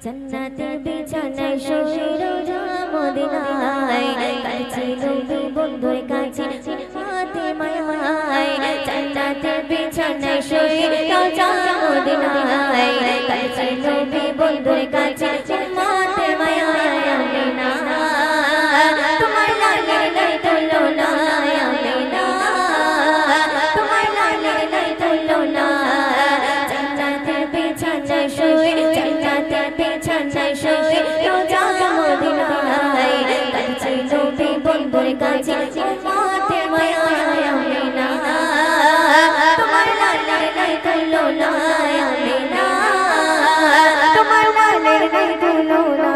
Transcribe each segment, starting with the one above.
জান্নাতের বিছানায় শুয়ে রোজা মদিনায় কাছে নবী বন্ধুর কাছে হাতে মায়ায় জান্নাতের বিছানায় শুয়ে রোজা মদিনায় কাছে নবী বন্ধুর কাছে হাতে মায়ায় আমিনা তোমার লালের নাই তুলনা আমিনা তোমার লালের নাই তুলনা জান্নাতের বিছানায় শুয়ে বিছানায় শুয়ে রোজা মদিনায় কাছে নবী বন্ধুর কাছে উম্মতে মায়ায় আমিনা তোমার লালের নাই তুলনা আমিনা তোমার লালের নাই তুলনা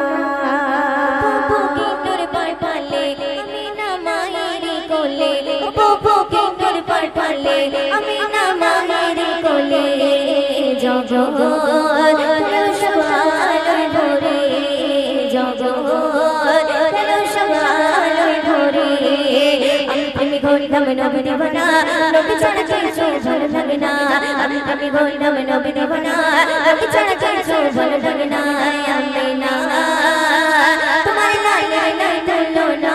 বুকের পার পালে আমিনা মায়ের কোলে বুকের পার পালে আমিনা মায়ের কোলে জগৎ নবী দেবনা নবী ছাড়া কিছু ভালো লাগে না আমি বললাম নবী দেবনা নবী ছাড়া কিছু ভালো লাগে না আমিনা তোমার লালের নাই তুলনা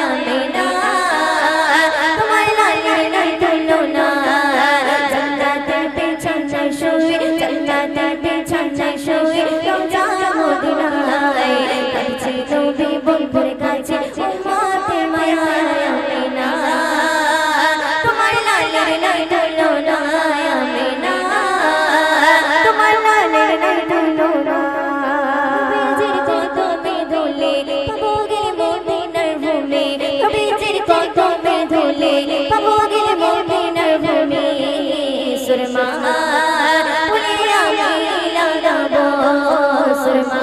আমিনা তোমার লালের নাই তুলনা জান্নাতের বিছানায় শুয়ে জান্নাতের বিছানায় শুয়ে রোজা মদিনায় কাছে নবী বন্ধুর কাছে উম্মতে মায়ায় আমিনা তোমার লালের নাই তুলনা আমিনা তোমার লালের নাই তুলনা নবীজির কদমে ধুলে পাবো গেলে মদিনার ভূমি নবীজির কদমে ধুলে পাবো গেলে মদিনার ভূমি সুরমা বলে আমি লাগাবো সুরমা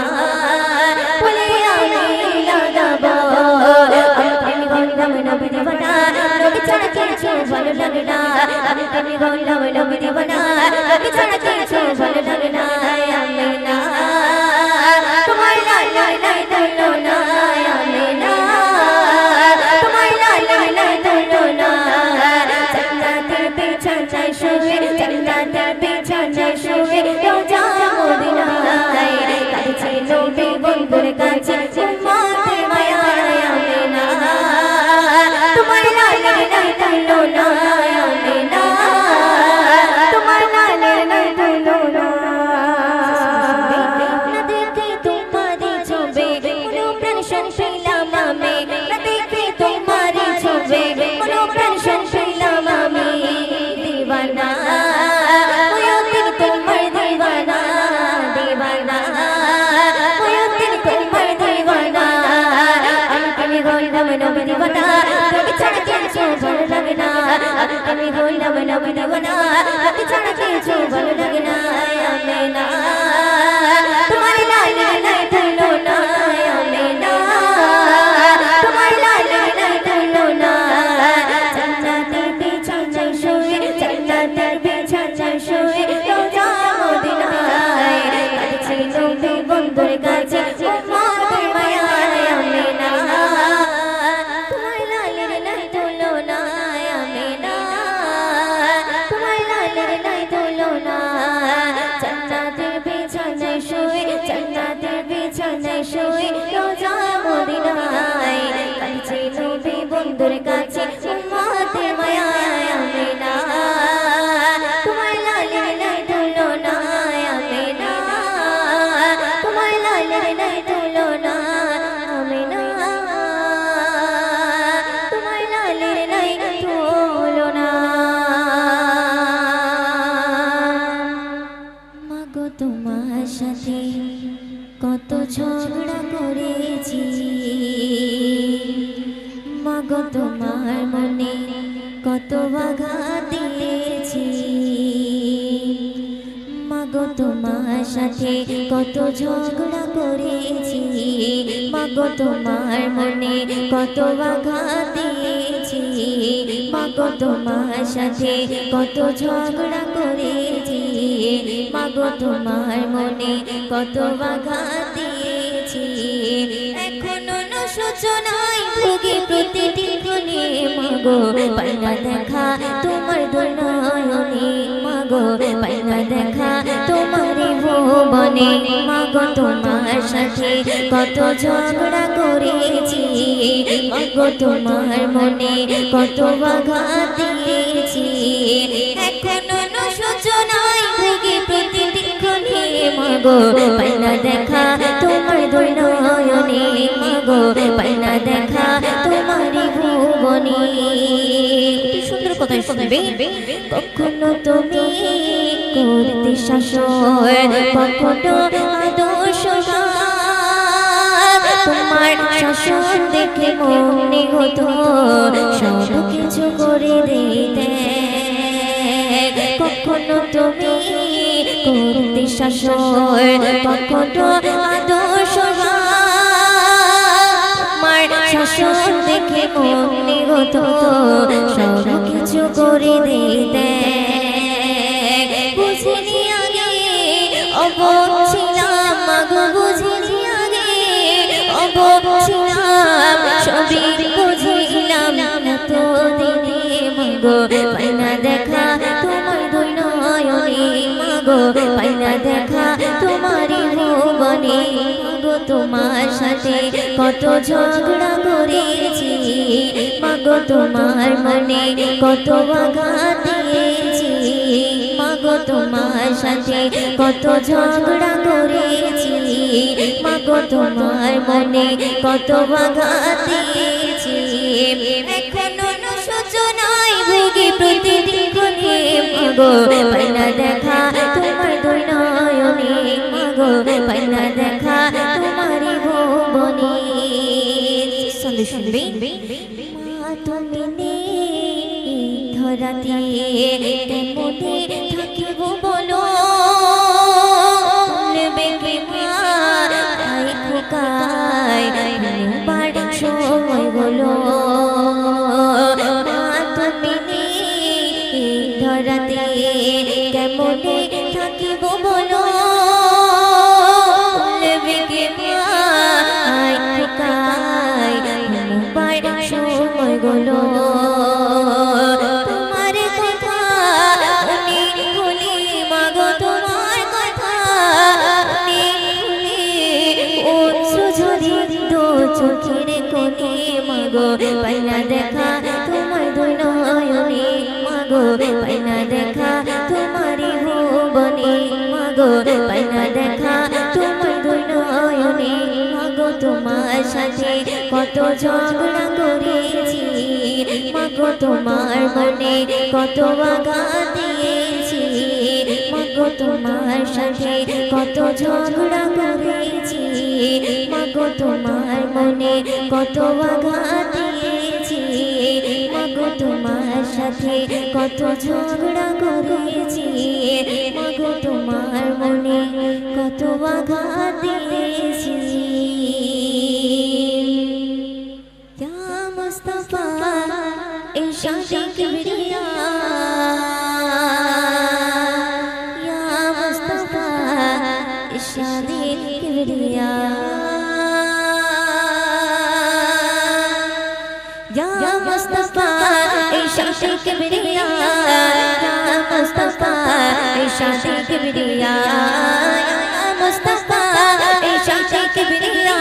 বলে আমি লাগাবো আমি বললাম নবী দেবনা নবী ছাড়া কিছু ভালো লাগে না আমি বললাম নবী দেবনা নবী ছাড়া কিছু ভালো লাগে না আমিনা তোমার লালের নাই তুলনা আমিনা তোমার লালের নাই তুলনা জান্নাতের বিছানায় শুয়ে জান্নাতের বিছানায় শুয়ে রোজা মদিনায় কাছে নবী বন্ধুর কাছে উম্মতে মায়ায় আমিনা তোমার লালের নাই তুলনা আমিনা তোমার লালের নাই তুলনা না দেখে তোমারি ছবি কোনো প্রাণ শুনছিলাম আমি না দেখে তোমারি ছবি কোনো প্রাণ শুনছিলাম আমি দিওয়ানা ওয়তির তোমার দিওয়ানা দিওয়ানা ওয়তির তোমার দিওয়ানা আমি বললাম নবী দিওয়ানা নবী ছাড়া কিছু ভালো লাগে না আমি বললাম নবী দিওয়ানা নবী ছাড়া কিছু ভালো লাগে না আমিনা তোমার লালের নাই তুলনা আমিনা তোমার লালের নাই তুলনা জান্নাতের বিছানায় শুয়ে জান্নাতের বিছানায় শুয়ে রোজা মদিনায় কাছে নবী বন্ধুর কাছে উম্মতে মায়ায় আমিনা তোমার লালের নাই তুলনা আমিনা তোমার লালের নাই তুলনা জান্নাতের বিছানায় শুয়ে জান্নাতের বিছানায় শুয়ে রোজা মদিনায় কাছে নবী বন্ধুর কাছে উম্মতে মায়ায় আমিনা তোমার লালের নাই তুলনা আমিনা তোমার লালের নাই তুলনা আমিনা তোমার লালের নাই তুলনা মাগো তোমার সাথে কত ঝগড়া করেছি মাগো তোমার মনে কত আঘাত দিয়েছি মাগো তোমার সাথে কত ঝগড়া করেছি মাগো তোমার মনে কত আঘাত দিয়েছি মাগো তোমার সাথে কত ঝগড়া করেছি মাগো তোমার মনে কত আঘাত দিয়েছি এখনো না সূচনায় ভোগে প্রতিটি ক্ষণে মাগো পাইনা দেখা তোমার দুনয়নে মাগো পাইনা দেখা তোমার ভুবনে মাগো তোমার সাথে কত ঝগড়া করেছি মাগো তোমার মনে কত আঘাত দিয়েছি এখনো সূচনায় ভোগে প্রতিদিন ক্ষণে মাগো পাইনা দেখা তোমার দুই নয়নে মাগো পাইনা দেখা তোমারই ভুবনে সুন্দর কথা শুনবে কখনো তুমি করতে শাসন কখনো আদর্শ তোমার শাসন দেখে মনে হতো সব কিছু করে দিতে কখনো তুমি করতে শাসন কখনো আদর্শ তোমার শাসন দেখে মনে হতো সব কিছু করে দিতে বুঝিনি আগে অবক ছিলাম মাগো বুঝিনি আগে অবক ছিলাম সবই বুঝিলাম তো দিনে মাগো পাইনা দেখা তোমার দুই নয়নে মাগো পাইনা দেখা তোমারই ভুবনে মাগো তোমার সাথে কত ঝগড়া করেছি মাগো তোমার মনে কত আঘাত দিয়েছি মাগো তোমার সাথে কত ঝগড়া করেছি মাগো তোমার মনে কত আঘাত দিয়েছি এখনো সূচনায় ভোগে প্রতিদিন ক্ষণে মাগো পাইনা দেখা তোমার দুই নয়নে মাগো পাইনা দেখা তোমারই ভুবনে সন্দেশ শুনবে মা তুমি নেই ধরাতে কেমনে থাকিব বলো নেবে কি মা আই খোকায় বার সময় বলো মা তুমি নেই ধরাতে কেমনে থাকিব বলো নেবে কি মা আই খোকায় বার সময় বলো তোমার কথা উনি ভুলি মাগো তোমার কথা উনি ভুলি অশ্রু ঝরি দু চোখের কোণে মাগো পাইনা দেখা তোমার দুই নয়নে মাগো পাইনা দেখা তোমারই ভুবনে মাগো পাইনা দেখা তোমার দুই নয়নে মাগো তোমার সাথে কত ঝগড়া করেছি মাগো তোমার মনে কত আঘাত দিয়েছি মাগো তোমার সাথে কত ঝগড়া করেছি মাগো তোমার মনে কত আঘাত দিয়েছি মাগো তোমার সাথে কত ঝগড়া করেছি মাগো তোমার মনে কত আঘাত দিয়েছি मुस्तफा इरशाद किबरिया या मुस्तफा इरशाद किबरिया या मुस्तफा इरशाद किबरिया या मुस्तफा इरशाद किबरिया या मुस्तफा इरशाद किबरिया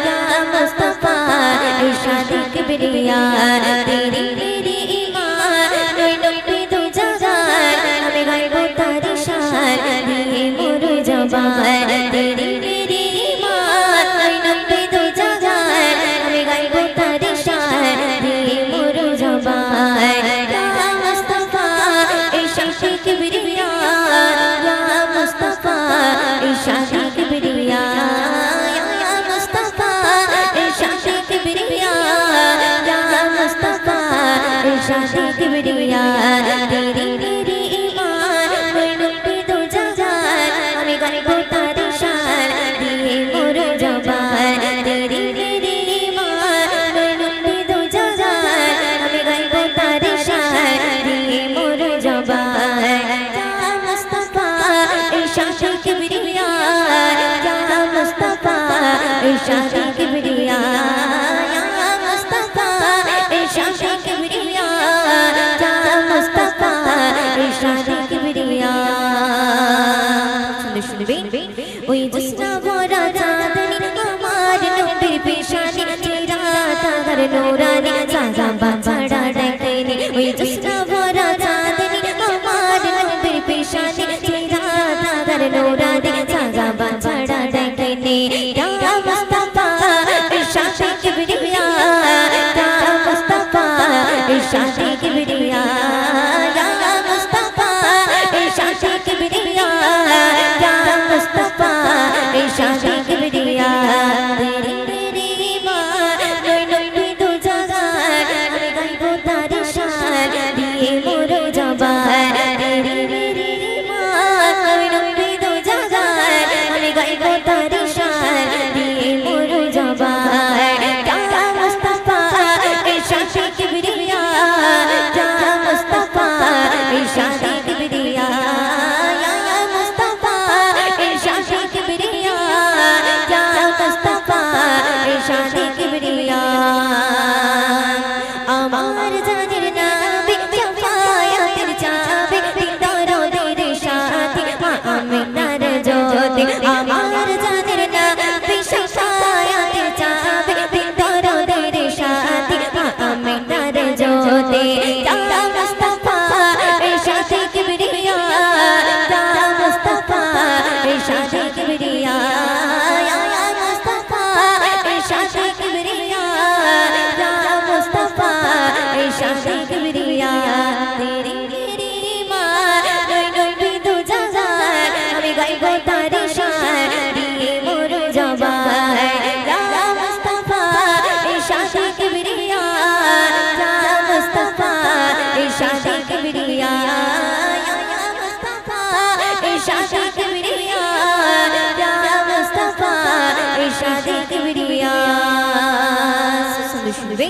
या मुस्तफा इरशाद किबरिया तेरी मेरी ईमान नैनों पे दो जहान हमें गायबो तारी शान दिए मोर जबान तेरी मेरी ईमान नैनों पे दो जहान हमें गायबो तारी शान दिए मोर जबान या मुस्तफा इरशाद किबरिया या मुस्तफा इरशाद किबरिया या मुस्तफा इरशाद किबरिया या मुस्तफा इरशाद किबरिया तेरी मेरी ईमान नैनों पे दो जहान हमें गायबो तारी शान दिए मोर जबान तेरी मेरी ईमान नैनों पे दो जहान हमें गायबो तारी शान दिए मोर जबान या मुस्तफा इरशाद किबरिया या मुस्तफा इरशाद किबरिया या मुस्तफा इरशाद किबरिया या मुस्तफा इरशाद किबरिया শুনবে ওই জোসনা ভরা চাঁদ नूरानी साजा बाछड़ा देखनी ওই জোছনা ভরা চাঁদনি আমার নবীর পেশানি চেহারা তার নূরানি সাজা বাছড়া দেখনি ইয়া মুস্তাফা ইরশাদে কিবরিয়া ইয়া মুস্তাফা ইরশাদে কিবরিয়া ইয়া মুস্তাফা ইরশাদে কিবরিয়া ইয়া মুস্তাফা ইরশাদে কিবরিয়া আমার জানের না বিশায়াতে যাবে দরদের সাথে আমিনার জোতে ইয়া মুস্তাফা ইরশাদে কিবরিয়া ইয়া মুস্তাফা ইরশাদে কিবরিয়া ইয়া মুস্তাফা ইরশাদে কিবরিয়া ইয়া মুস্তাফা ইরশাদে কিবরিয়া তেরি তেরি মা নই নই তুই তো জাযা আমি গাইবো তারি শান দিয়ে মোর জবান ইয়া মুস্তাফা ইরশাদে কিবরিয়া ইয়া মুস্তাফা ইরশাদে কিবরিয়া ইয়া মুস্তাফা ইরশাদে কিবরিয়া ইয়া মুস্তাফা ইরশাদে কিবরিয়া শুনবে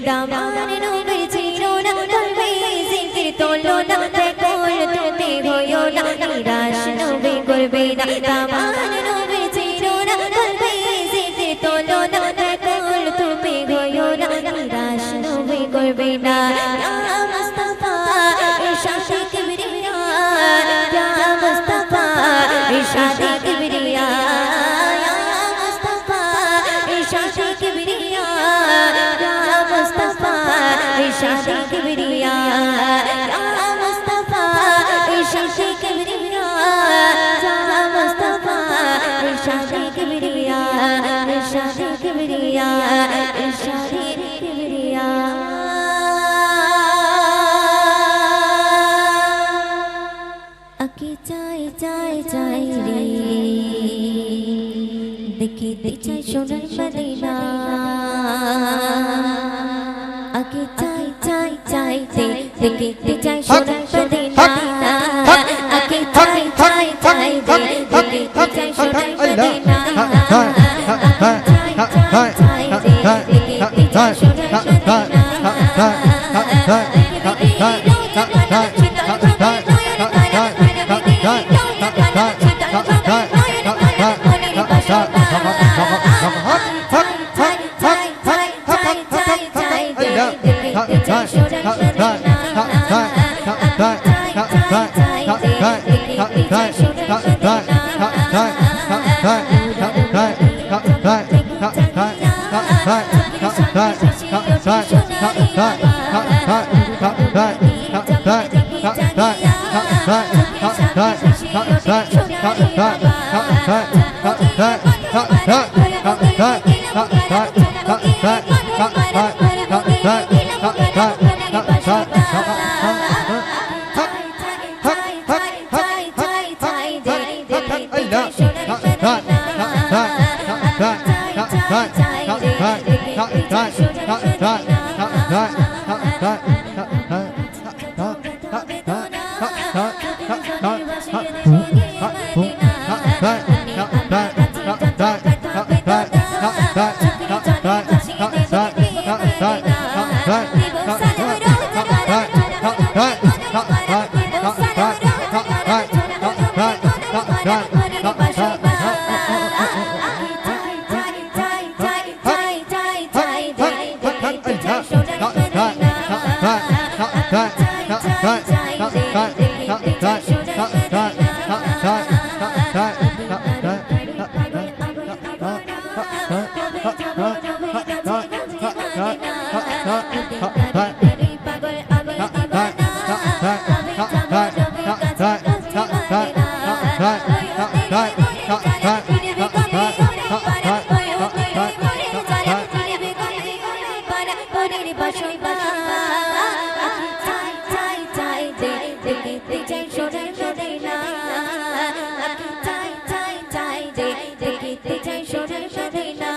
দামান নবী চিরো না তবে জিকির তোলো না বেকল তুমি হইও না নিরাশ নবী করবে না দামান নবী চিরো না তবে জিকির তোলো না বেকল তুমি হইও না নিরাশ নবী করবে না ইয়া মুস্তাফা ইরশাদে কিবরিয়া ইয়া মুস্তাফা ইরশাদে কিবরিয়া ইয়া মুস্তাফা ইরশাদে কিবরিয়া ইয়া মুস্তাফা ইরশাদে কিবরিয়া ইয়া মুস্তাফা ইরশাদে কিবরিয়া ইয়া মুস্তাফা ইরশাদে কিবরিয়া ইরশাদে কিবরিয়া ইরশাদে কিবরিয়া আকি চাই চাই চাই রে দেখিতে চাই সোনার মদিনা আকি চাই চাই চাই রে দেখিতে চাই সোনার মদিনা আকি চাই চাই চাই রে দেখিতে চাই সোনার মদিনা চাই চাই রে দেখিতে চাই সোনার Ha ফিরবে কবে ওরে পারা ওই ওরে মরে যারা ফিরবে কবে ওরে পারা ওরে বাসনা আকি চাই চাই চাই যে দেখিতে চাই সোনার মদিনা আকি চাই চাই চাই যে দেখিতে চাই সোনার মদিনা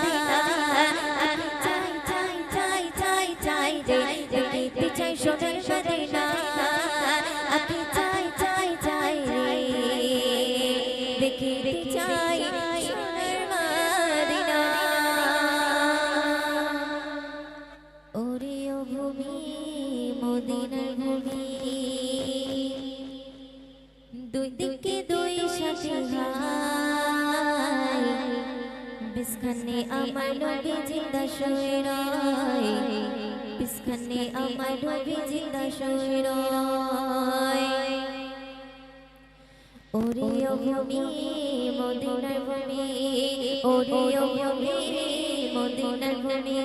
আকি চাই চাই চাই চাই চাই যে দেখিতে চাই সোনার মদিনা আকি চাই চাই চাই রে দেখিতে চাই সোনার মদিনা ওরে ও ভূমি মদিনার ভূমি দুই দিকে দুই সাথী ভাই বিস্খানে আমার নবী জিন্দা শুয়ে রয় বিস্খানে আমার নবী জিন্দা শুয়ে রয় ওরে ও ভূমি মদিনার ভূমি ওরে ও ভূমি মদিনার ভূমি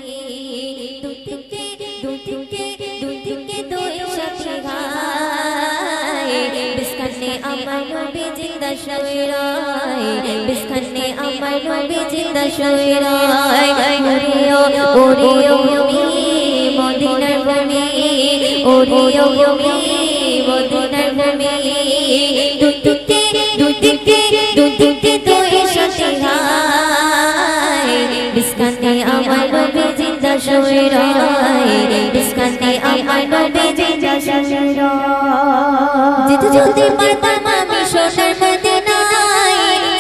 দুই দিকে দুই সাথী ভাই বিস্খানে আমার নবী জিন্দা শুয়ে রয় বিস্খানে আমার নবী জিন্দা শুয়ে রয় ওরে ও ভূমি মদিনার ভূমি ওরে ও ভূমি মদিনার ভূমি দুই দিকে দুই সাথী ভাই বিস্খানে আমার নবী জিন্দা শুয়ে রয় বিস্খানে আমার নবী জিন্দা শুয়ে রয় যেতে যেতে পারতাম আমি সোনার মদিনায়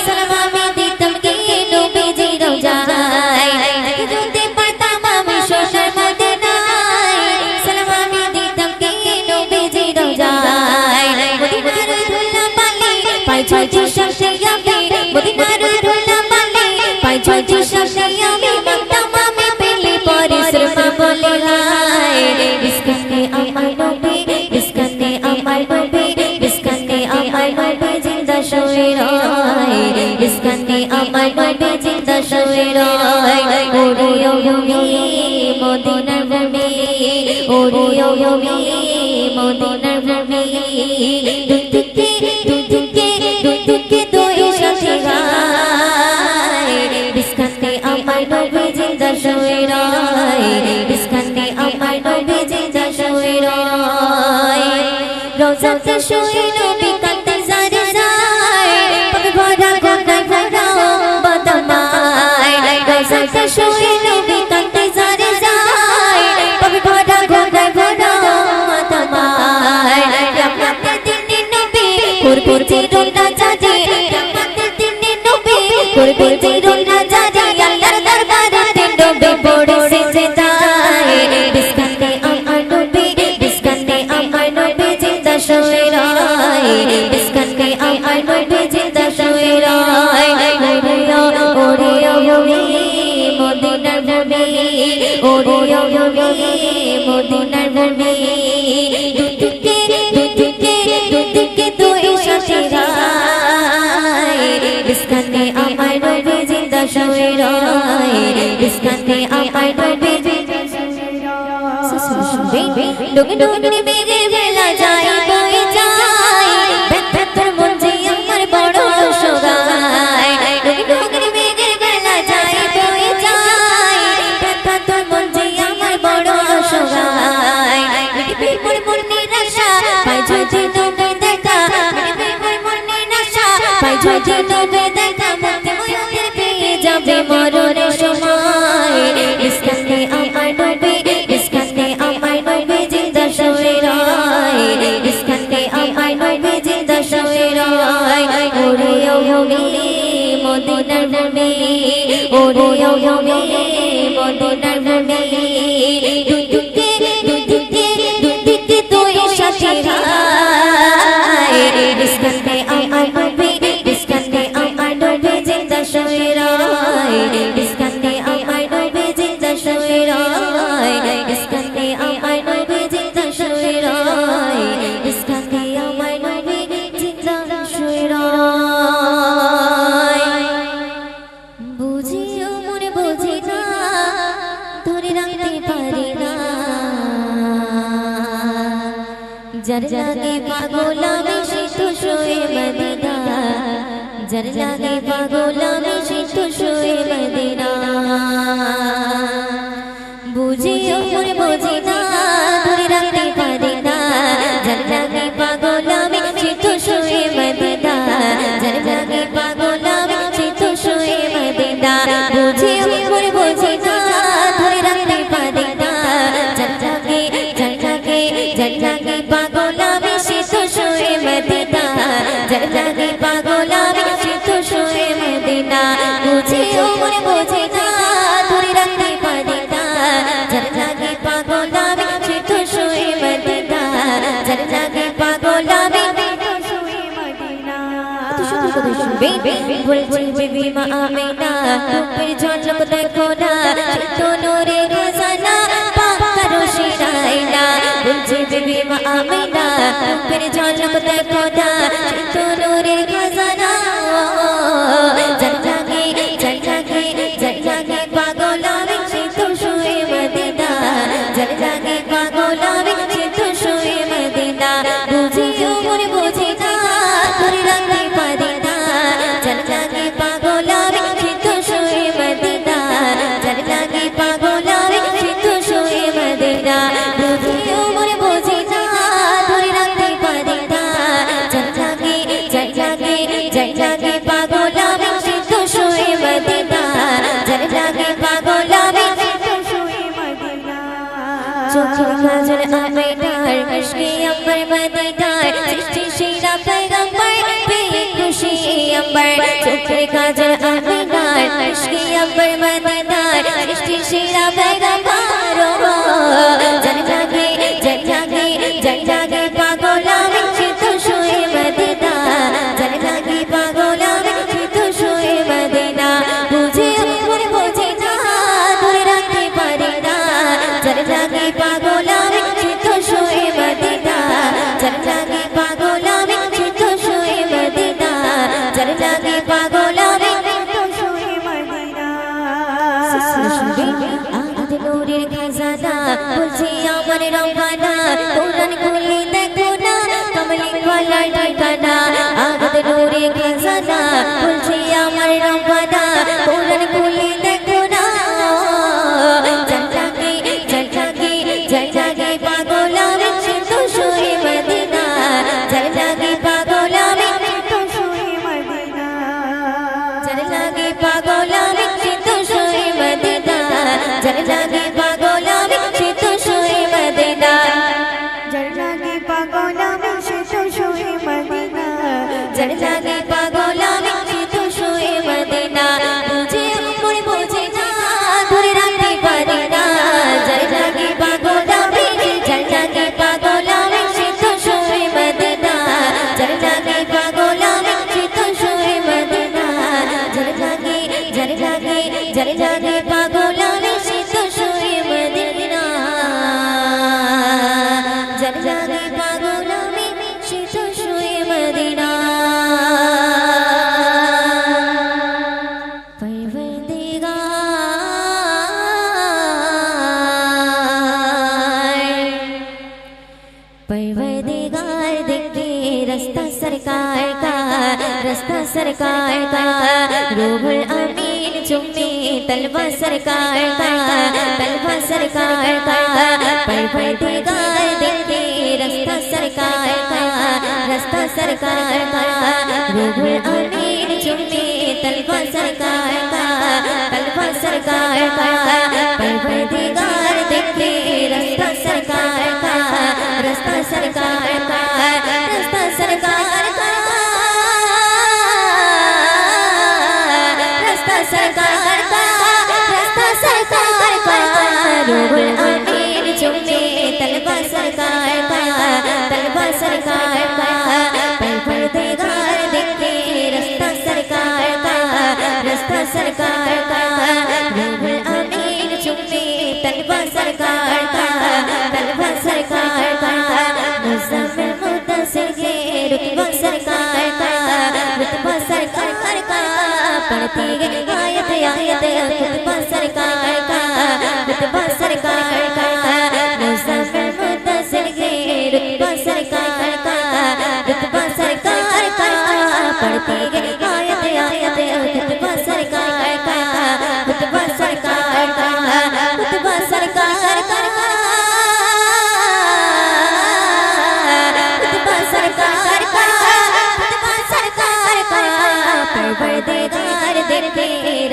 সালাম আমি দিতাম কে নবীজি রওজায় যেতে যেতে পারতাম আমি সোনার মদিনায় সালাম আমি দিতাম কে নবীজি রওজায় মদিনার ধুলা পানি পাই ছয় সাথে আমি মদিনার ধুলা পানি পাই ছয় সাথে আমি মানতাম আমি পেলে পরিশ্রম বলে হায় বিস্খানে আমার নবী বিস্খানে আমার নবী বিস্খানে আমার নবী জিন্দা শুয়ে রয় বিস্খানে আমার নবী জিন্দা শুয়ে রয় ওরে ও ভূমি মদিনার ভূমি ওরে ও ভূমি মদিনার ভূমি দুই দিকে দুই সাথী ভাই বিস্খানে আমার নবী জিন্দা শুয়ে রয় বিস্খানে আমার নবী জিন্দা শুয়ে রয় রোজাতে শুয়ে নবী কাঁদতে জারে যায় পাবে ভরা গঙ্গায় ভরা বদমায় রোজাতে শুয়ে নবী কাঁদতে জারে যায় পাবে ভরা গঙ্গায় ভরা বদমায় কিয়ামতের দিনে নবী করবে চিরনা জারি কিয়ামতের দিনে নবী করবে চিরনা জারি আল্লাহর দরবারে নবী পড়ে সিজদায় বিস্খানে আমার নবী বিস্খানে আমার নবী জিন্দা শুয়ে রয় বিস্খানে আমার নবী জিন্দা শুয়ে রয় ওরে ও ভূমি মদিনার ভূমি ওরে ও ভূমি মদিনার ভূমি দুই দিকে দুই সাথী ভাই বিস্খানে আমার নবী জিন্দা শুয়ে রয় বিস্খানে আমার নবী জিন্দা শুয়ে রয় ডুবে ডুবে মেরে বেলা যায় বয়ে যায় ব্যথার মন যে আমার বড় সোগায় ডুবে ডুবে মেরে বেলা যায় বয়ে যায় ব্যথার মন যে আমার বড় সোগায় বিপর মন নিরাশা পাই যদি নবে দেখা বিপর মন নিরাশা পাই যদি নবে দেখা মতে মনে পেয়ে যাবে মরণের সময় বিস্খানে আমার নবী বিস্খানে আমার নবী জিন্দা শুয়ে রয় বিস্খানে আমার নবী জিন্দা শুয়ে রয় ওরে ও ভূমি মদিনার ভূমি ওরে ও ভূমি মদিনার ভূমি দুই দিকে দুই সাথী ভাই বিস্খানে আমার নবী বিস্খানে আমার নবী জিন্দা শুয়ে রয় বিস্খানে আমার নবী জিন্দা শুয়ে রয় বিস্খানে আমার নবী জিন্দা শুয়ে রয় বিস্খানে আমার নবী জিন্দা শুয়ে রয় বুঝিও মনে বুঝি না ধরে রাখতে পারি না যার জাগে পাগল আমি শীত শুয়ে মদিনা যার লাগে পাগল আমি সিদ্ধ শুয়ে মদিনা বুঝিও মনে বুঝি না ধরে রাখতে পারি না যার লাগে পাগল আমি সিদ্ধ শুয়ে মদিনা যার লাগে পাগল আমি সিদ্ধ শুয়ে মদিনা বুঝিও মনে বুঝি না ধরে রাখতে পারি না যার লাগে পাগল আমি সিদ্ধ শুয়ে মদিনা যার লাগে পাগল আমি সিদ্ধ শুয়ে মদিনা বুঝিও মনে বুঝি না ধরে রাখতে পারি না যার লাগে পাগল আমি সিদ্ধ শুয়ে মদিনা যার লাগে পাগল আমি সিদ্ধ শুয়ে মদিনা বলছি বিবি মা আমিনা রূপের ঝলক দেখো না চিত্ত নূরে খজানা পাকা রশি রাইনা বলছি বিবি মা আমিনা রূপের ঝলক দেখো না চিত্ত নূরে খজানা যার লাগে পাগল আমি সিদ্ধ শুয়ে মদিনা যার লাগে পাগল আমি সিদ্ধ শুয়ে মদিনা বুঝিও মনে বুঝি না ধরে রাখতে পারি না যার লাগে পাগল আমি সিদ্ধ শুয়ে মদিনা যার লাগে পাগল আমি সিদ্ধ শুয়ে মদিনা বুঝিও মনে বুঝি না ধরে রাখতে পারি না যার লাগে পাগল আমি সিদ্ধ শুয়ে মদিনা যার লাগে পাগল আমি সিদ্ধ শুয়ে মদিনা চোখের কাজল আমিনার ইশকে আম্বার মদিনার সৃষ্টি সেরা পয়গম্বর পেয়ে খুশি আম্বার চোখের কাজল আমিনার ইশকে আম্বার মদিনার সৃষ্টি সেরা পয়গম্বর যার লাগে পাগল আমি সিদ্ধ শুয়ে মদিনা যার লাগে পাগল আমি সিদ্ধ শুয়ে মদিনা বুঝিও মনে বুঝি না ধরে রাখতে পারি না যার লাগে পাগল আমি সিদ্ধ শুয়ে মদিনা যার লাগে পাগল আমি সিদ্ধ শুয়ে মদিনা যার লাগে পাগল আমি সিদ্ধ শুয়ে মদিনা আজ নূরের খাজানা বলছি আমার রব্বানা কোরআন খুলে দেখো না কমলি গলায় ঠিকানা আজ নূরের খাজানা বলছি আমার রব্বানা কোরআন খুলে দেখো না যার লাগে পাগল আমি সিদ্ধ শুয়ে মদিনা যার লাগে পাগল আমি সিদ্ধ শুয়ে মদিনা যার লাগে পাগল আমি সিদ্ধ শুয়ে মদিনা যার লাগে পাগল আমি সিদ্ধ শুয়ে মদিনা যার লাগে পাগল আমি সিদ্ধ শুয়ে মদিনা যার লাগে পাগল আমি সিদ্ধ শুয়ে মদিনা বুঝিও মনে বুঝি না ধরে রাখতে পারি না যার লাগে পাগল আমি যার লাগে পাগল আমি সিদ্ধ শুয়ে মদিনা যার লাগে পাগল আমি সিদ্ধ শুয়ে মদিনা যার লাগে পাগল আমি সিদ্ধ শুয়ে মদিনা যার লাগে পাগল আমি সিদ্ধ শুয়ে মদিনা परवरदिगार देखे रास्ता सरकार का रूहुल अमीन चुम्मे तलवा सरकार का परवरदिगार देखे रास्ता सरकार का रूहुल अमीन चुम्मे तलवा सरकार का परवरदिगार देखे रास्ता सरकार का रास्ता सरकार का रूहुल अमीन चुम्मे तलवा सरकार का परवरदिगार देखे रास्ता सरकार का रूहुल अमीन चुम्मे तलवा सरकार का मुज़म्मिल मुद्दस्सिर के रुतबा सरकार का पढ़ती गई आयत खुतबा सरकार का मुज़म्मिल मुद्दस्सिर के रुतबा सरकार का पढ़ती गई आयत